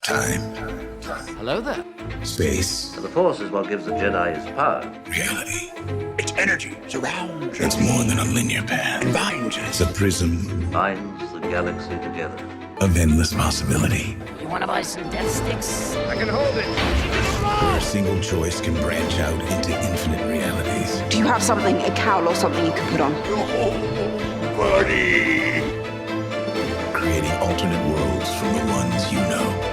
Time, Hello there. space, The Force is what gives the Jedi his power. reality. Its energy surrounds you. It's more than a linear path. And binds you. It's a prism Binds the galaxy together. of endless possibility, You want to buy some death sticks? where a single choice can branch out into infinite realities. Do you have something, a cowl or something you can put on? Buddy! Creating alternate worlds from the ones you know.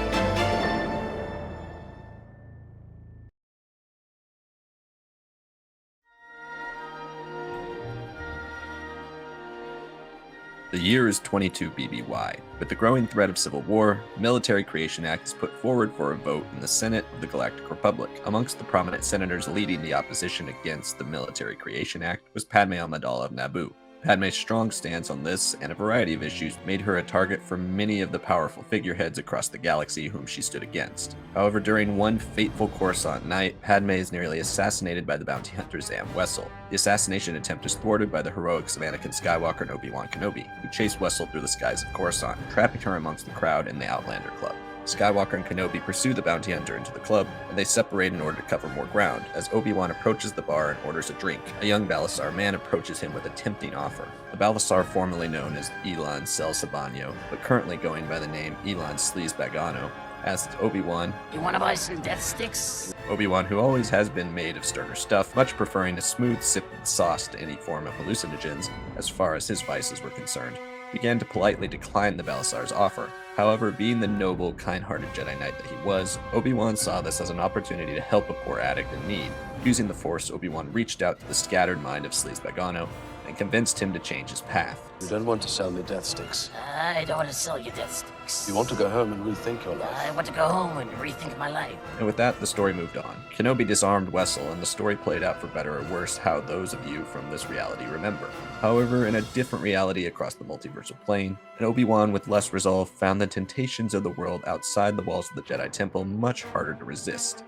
The year is 22 BBY. With the growing threat of civil war, the Military Creation Act is put forward for a vote in the Senate of the Galactic Republic. Amongst the prominent senators leading the opposition against the Military Creation Act was Padme Amidala of Naboo. Padme's strong stance on this and a variety of issues made her a target for many of the powerful figureheads across the galaxy whom she stood against. However, during one fateful Coruscant night, Padme is nearly assassinated by the bounty hunter Zam Wesell. The assassination attempt is thwarted by the heroics of Anakin Skywalker and Obi-Wan Kenobi, who chase Wesell through the skies of Coruscant, trapping her amongst the crowd in the Outlander Club. Skywalker and Kenobi pursue the bounty hunter into the club, and they separate in order to cover more ground. As Obi-Wan approaches the bar and orders a drink, a young Balasar man approaches him with a tempting offer. The Balasar, formerly known as Elan Sleazebaggano, but currently going by the name Elan Sleazebaggano, asks Obi-Wan, You want to buy some death sticks? Obi-Wan, who always has been made of sterner stuff, much preferring a smooth sip of the sauce to any form of hallucinogens, as far as his vices were concerned, began to politely decline the Balasar's offer. However, being the noble, kind-hearted Jedi Knight that he was, Obi-Wan saw this as an opportunity to help a poor addict in need. Using the Force, Obi-Wan reached out to the scattered mind of Sleazebaggano and convinced him to change his path. You don't want to sell me death sticks. I don't want to sell you death sticks. You want to go home and rethink your life. I want to go home and rethink my life. And with that, the story moved on. Kenobi disarmed Wesell, and the story played out for better or worse how those of you from this reality remember. However, in a different reality across the multiversal plane, an Obi-Wan with less resolve found the temptations of the world outside the walls of the Jedi Temple much harder to resist.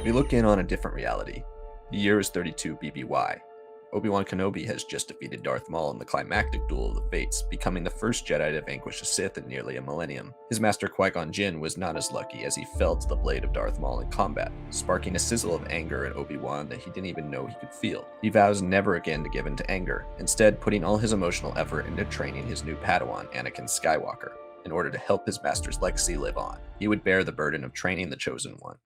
We look in on a different reality. The year is 32 BBY. Obi-Wan Kenobi has just defeated Darth Maul in the climactic duel of the Fates, becoming the first Jedi to vanquish a Sith in nearly a millennium. His master Qui-Gon Jinn was not as lucky, as he fell to the blade of Darth Maul in combat, sparking a sizzle of anger in Obi-Wan that he didn't even know he could feel. He vows never again to give in to anger, instead putting all his emotional effort into training his new Padawan, Anakin Skywalker, in order to help his master's legacy live on. He would bear the burden of training the Chosen One.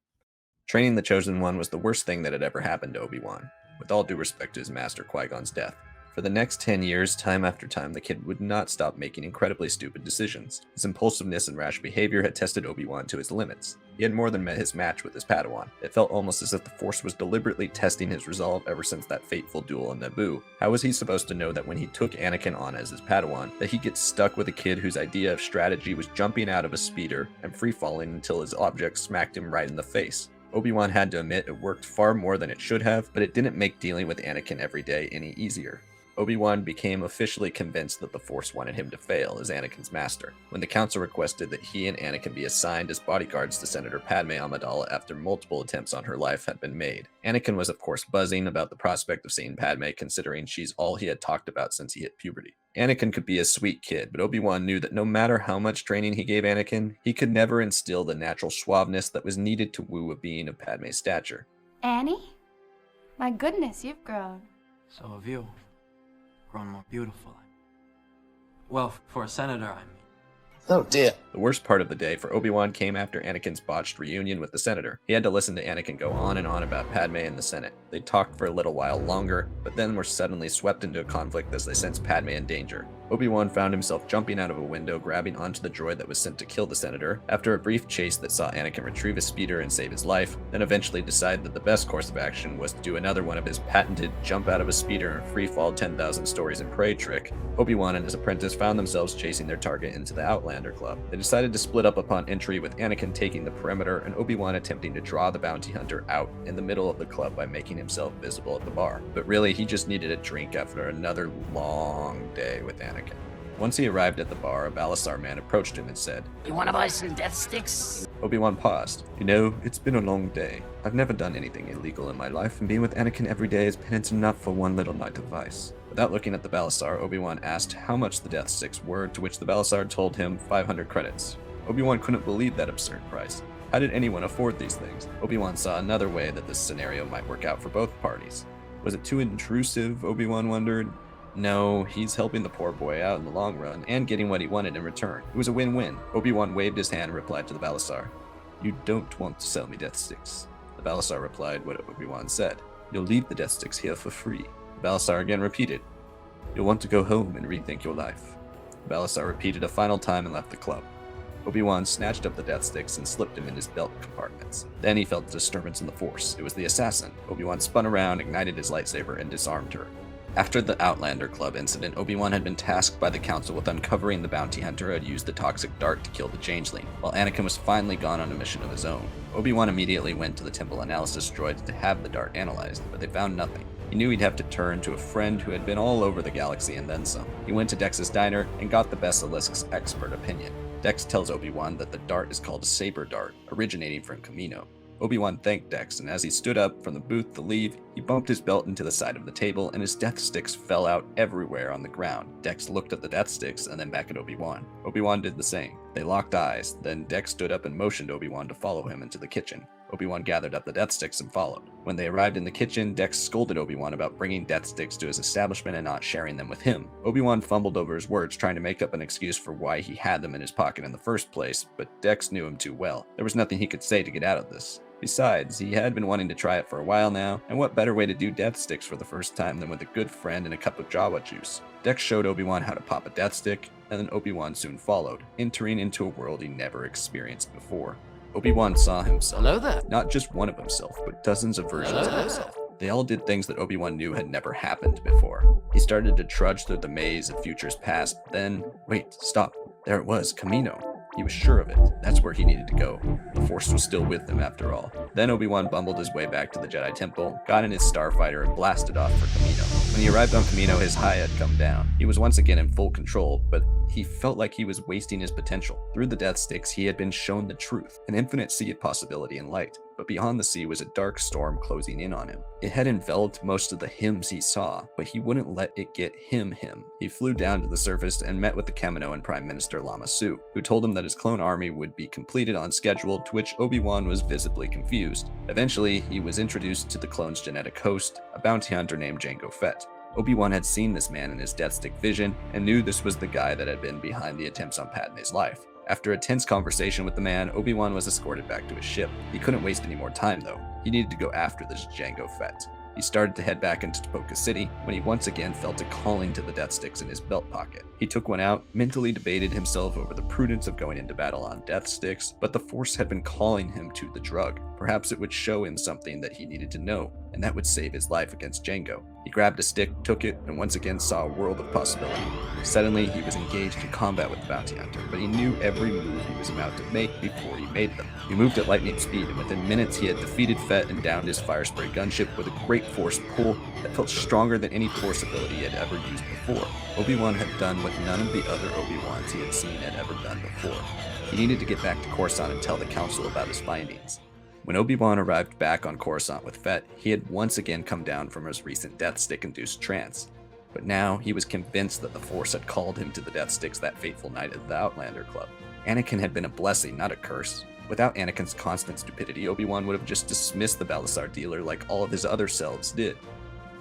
Training the Chosen One was the worst thing that had ever happened to Obi-Wan, with all due respect to his master Qui-Gon's death. For the next 10 years, time after time, the kid would not stop making incredibly stupid decisions. His impulsiveness and rash behavior had tested Obi-Wan to his limits. He had more than met his match with his Padawan. It felt almost as if the Force was deliberately testing his resolve ever since that fateful duel in Naboo. How was he supposed to know that when he took Anakin on as his Padawan, that he'd get stuck with a kid whose idea of strategy was jumping out of a speeder and free-falling until his object smacked him right in the face? Obi-Wan had to admit it worked far more than it should have, but it didn't make dealing with Anakin every day any easier. Obi-Wan became officially convinced that the Force wanted him to fail as Anakin's master, when the Council requested that he and Anakin be assigned as bodyguards to Senator Padme Amidala after multiple attempts on her life had been made. Anakin was of course buzzing about the prospect of seeing Padme, considering she's all he had talked about since he hit puberty. Anakin could be a sweet kid, but Obi-Wan knew that no matter how much training he gave Anakin, he could never instill the natural suaveness that was needed to woo a being of Padme's stature. Annie? My goodness, you've grown. So have you. Grown more beautiful. Well, for a senator, I mean. Oh dear. The worst part of the day for Obi-Wan came after Anakin's botched reunion with the Senator. He had to listen to Anakin go on and on about Padme and the Senate. They talked for a little while longer, but then were suddenly swept into a conflict as they sensed Padme in danger. Obi-Wan found himself jumping out of a window, grabbing onto the droid that was sent to kill the Senator, after a brief chase that saw Anakin retrieve his speeder and save his life, then eventually decide that the best course of action was to do another one of his patented jump out of a speeder and free-fall 10,000 stories and pray trick. Obi-Wan and his apprentice found themselves chasing their target into the Outlander Club. They decided to split up upon entry, with Anakin taking the perimeter and Obi-Wan attempting to draw the bounty hunter out in the middle of the club by making himself visible at the bar. But really, he just needed a drink after another long day with Anakin. Once he arrived at the bar, a Balasar man approached him and said, You want to buy some death sticks? Obi-Wan paused. You know, it's been a long day. I've never done anything illegal in my life, and being with Anakin every day is penance enough for one little night of vice. Without looking at the Balasar, Obi-Wan asked how much the Death Sticks were, to which the Balasar told him 500 credits. Obi-Wan couldn't believe that absurd price. How did anyone afford these things? Obi-Wan saw another way that this scenario might work out for both parties. Was it too intrusive, Obi-Wan wondered? No, he's helping the poor boy out in the long run and getting what he wanted in return. It was a win-win. Obi-Wan waved his hand and replied to the Balasar. You don't want to sell me Death Sticks. The Balasar replied what Obi-Wan said. You'll leave the Death Sticks here for free. The Balasar again repeated. You'll want to go home and rethink your life. The Balasar repeated a final time and left the club. Obi-Wan snatched up the Death Sticks and slipped them in his belt compartments. Then he felt a disturbance in the Force. It was the assassin. Obi-Wan spun around, ignited his lightsaber, and disarmed her. After the Outlander Club incident, Obi-Wan had been tasked by the Council with uncovering the bounty hunter who had used the toxic dart to kill the changeling, while Anakin was finally gone on a mission of his own. Obi-Wan immediately went to the temple analysis droids to have the dart analyzed, but they found nothing. He knew he'd have to turn to a friend who had been all over the galaxy and then some. He went to Dex's diner and got the Basilisk's expert opinion. Dex tells Obi-Wan that the dart is called a saber dart, originating from Kamino. Obi-Wan thanked Dex, and as he stood up from the booth to leave, he bumped his belt into the side of the table, and his Death Sticks fell out everywhere on the ground. Dex looked at the Death Sticks and then back at Obi-Wan. Obi-Wan did the same. They locked eyes, then Dex stood up and motioned Obi-Wan to follow him into the kitchen. Obi-Wan gathered up the Death Sticks and followed. When they arrived in the kitchen, Dex scolded Obi-Wan about bringing Death Sticks to his establishment and not sharing them with him. Obi-Wan fumbled over his words, trying to make up an excuse for why he had them in his pocket in the first place, but Dex knew him too well. There was nothing he could say to get out of this. Besides, he had been wanting to try it for a while now, and what better way to do Death Sticks for the first time than with a good friend and a cup of Jawa juice? Dex showed Obi-Wan how to pop a Death Stick, and then Obi-Wan soon followed, entering into a world he never experienced before. Obi-Wan saw himself. Hello there. Not just one of himself, but dozens of versions of himself. They all did things that Obi-Wan knew had never happened before. He started to trudge through the maze of futures past, then, wait, stop. There it was, Kamino. He was sure of it. That's where he needed to go. The Force was still with him after all. Then Obi-Wan bumbled his way back to the Jedi Temple, got in his starfighter, and blasted off for Kamino. When he arrived on Kamino, his high had come down. He was once again in full control, but he felt like he was wasting his potential. Through the Death Sticks, he had been shown the truth, an infinite sea of possibility and light. But beyond the sea was a dark storm closing in on him. It had enveloped most of the hims he saw, but he wouldn't let it get him. He flew down to the surface and met with the Kaminoan Prime Minister Lama Su, who told him that his clone army would be completed on schedule, to which Obi-Wan was visibly confused. Eventually, he was introduced to the clone's genetic host, a bounty hunter named Jango Fett. Obi-Wan had seen this man in his Death Stick vision, and knew this was the guy that had been behind the attempts on Padme's life. After a tense conversation with the man, Obi-Wan was escorted back to his ship. He couldn't waste any more time though. He needed to go after this Jango Fett. He started to head back into Tapoka City when he once again felt a calling to the Death Sticks in his belt pocket. He took one out, mentally debated himself over the prudence of going into battle on Death Sticks, but the Force had been calling him to the drug. Perhaps it would show him something that he needed to know, and that would save his life against Jango. He grabbed a stick, took it, and once again saw a world of possibility. Suddenly, he was engaged in combat with the bounty hunter, but he knew every move he was about to make before he made them. He moved at lightning speed, and within minutes he had defeated Fett and downed his fire spray gunship with a great Force pull that felt stronger than any Force ability he had ever used before. Obi-Wan had done what none of the other Obi-Wans he had seen had ever done before. He needed to get back to Coruscant and tell the Council about his findings. When Obi-Wan arrived back on Coruscant with Fett, he had once again come down from his recent Death Stick-induced trance. But now he was convinced that the Force had called him to the Death Sticks that fateful night at the Outlander Club. Anakin had been a blessing, not a curse. Without Anakin's constant stupidity, Obi-Wan would have just dismissed the Balasar dealer like all of his other selves did.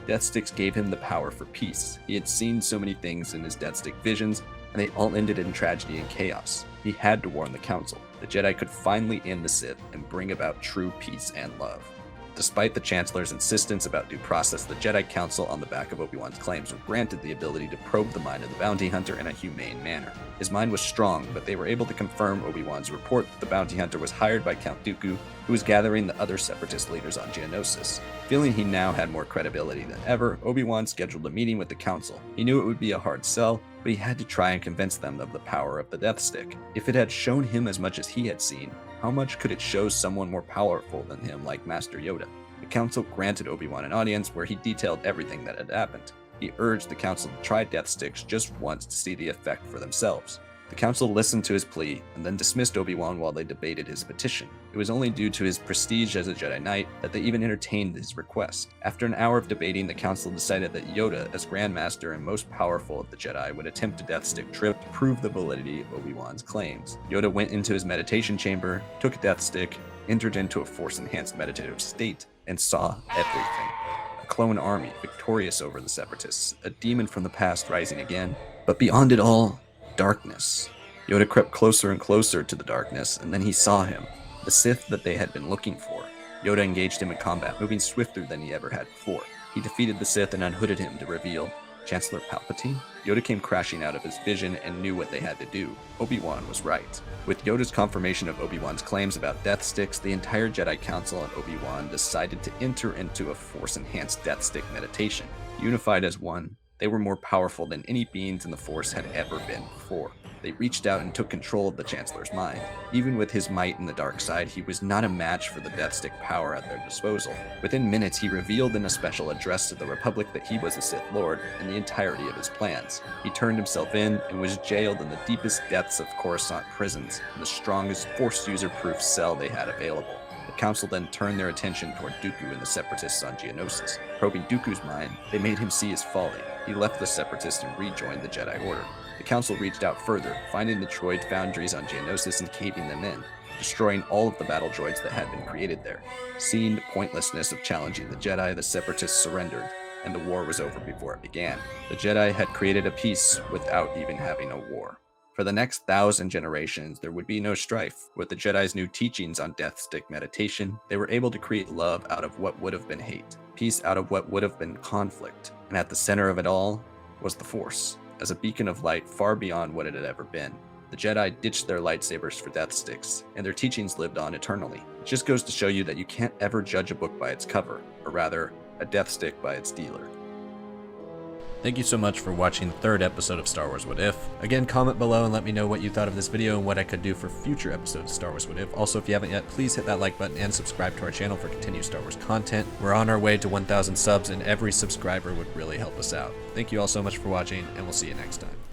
Death Sticks gave him the power for peace. He had seen so many things in his Death Stick visions, and they all ended in tragedy and chaos. He had to warn the Council. The Jedi could finally end the Sith and bring about true peace and love. Despite the Chancellor's insistence about due process, the Jedi Council, on the back of Obi-Wan's claims, were granted the ability to probe the mind of the bounty hunter in a humane manner. His mind was strong, but they were able to confirm Obi-Wan's report that the bounty hunter was hired by Count Dooku, who was gathering the other separatist leaders on Geonosis. Feeling he now had more credibility than ever, Obi-Wan scheduled a meeting with the Council. He knew it would be a hard sell, but he had to try and convince them of the power of the Death Stick. If it had shown him as much as he had seen, how much could it show someone more powerful than him like Master Yoda? The Council granted Obi-Wan an audience where he detailed everything that had happened. He urged the Council to try Death Sticks just once to see the effect for themselves. The council listened to his plea and then dismissed Obi-Wan while they debated his petition. It was only due to his prestige as a Jedi Knight that they even entertained his request. After an hour of debating, the council decided that Yoda, as Grand Master and most powerful of the Jedi, would attempt a Death Stick trip to prove the validity of Obi-Wan's claims. Yoda went into his meditation chamber, took a Death Stick, entered into a Force-enhanced meditative state, and saw everything. A clone army victorious over the Separatists, a demon from the past rising again, but beyond it all, darkness. Yoda crept closer and closer to the darkness, and then he saw him, the Sith that they had been looking for. Yoda engaged him in combat, moving swifter than he ever had before. He defeated the Sith and unhooded him to reveal Chancellor Palpatine? Yoda came crashing out of his vision and knew what they had to do. Obi-Wan was right. With Yoda's confirmation of Obi-Wan's claims about Death Sticks, the entire Jedi Council and Obi-Wan decided to enter into a Force-enhanced Death Stick meditation. Unified as one, they were more powerful than any beings in the Force had ever been before. They reached out and took control of the Chancellor's mind. Even with his might in the dark side, he was not a match for the Death Stick power at their disposal. Within minutes, he revealed in a special address to the Republic that he was a Sith Lord and the entirety of his plans. He turned himself in and was jailed in the deepest depths of Coruscant prisons, in the strongest Force user-proof cell they had available. The Council then turned their attention toward Dooku and the Separatists on Geonosis. Probing Dooku's mind, they made him see his folly. He left the Separatists and rejoined the Jedi Order. The Council reached out further, finding the droid foundries on Geonosis and caving them in, destroying all of the battle droids that had been created there. Seeing the pointlessness of challenging the Jedi, the Separatists surrendered, and the war was over before it began. The Jedi had created a peace without even having a war. For the next 1,000 generations, there would be no strife. With the Jedi's new teachings on Death Stick meditation, they were able to create love out of what would have been hate, peace out of what would have been conflict, and at the center of it all was the Force, as a beacon of light far beyond what it had ever been. The Jedi ditched their lightsabers for Death Sticks, and their teachings lived on eternally. It just goes to show you that you can't ever judge a book by its cover, or rather, a Death Stick by its dealer. Thank you so much for watching the third episode of Star Wars What If. Again, comment below and let me know what you thought of this video and what I could do for future episodes of Star Wars What If. Also, if you haven't yet, please hit that like button and subscribe to our channel for continued Star Wars content. We're on our way to 1,000 subs, and every subscriber would really help us out. Thank you all so much for watching, and we'll see you next time.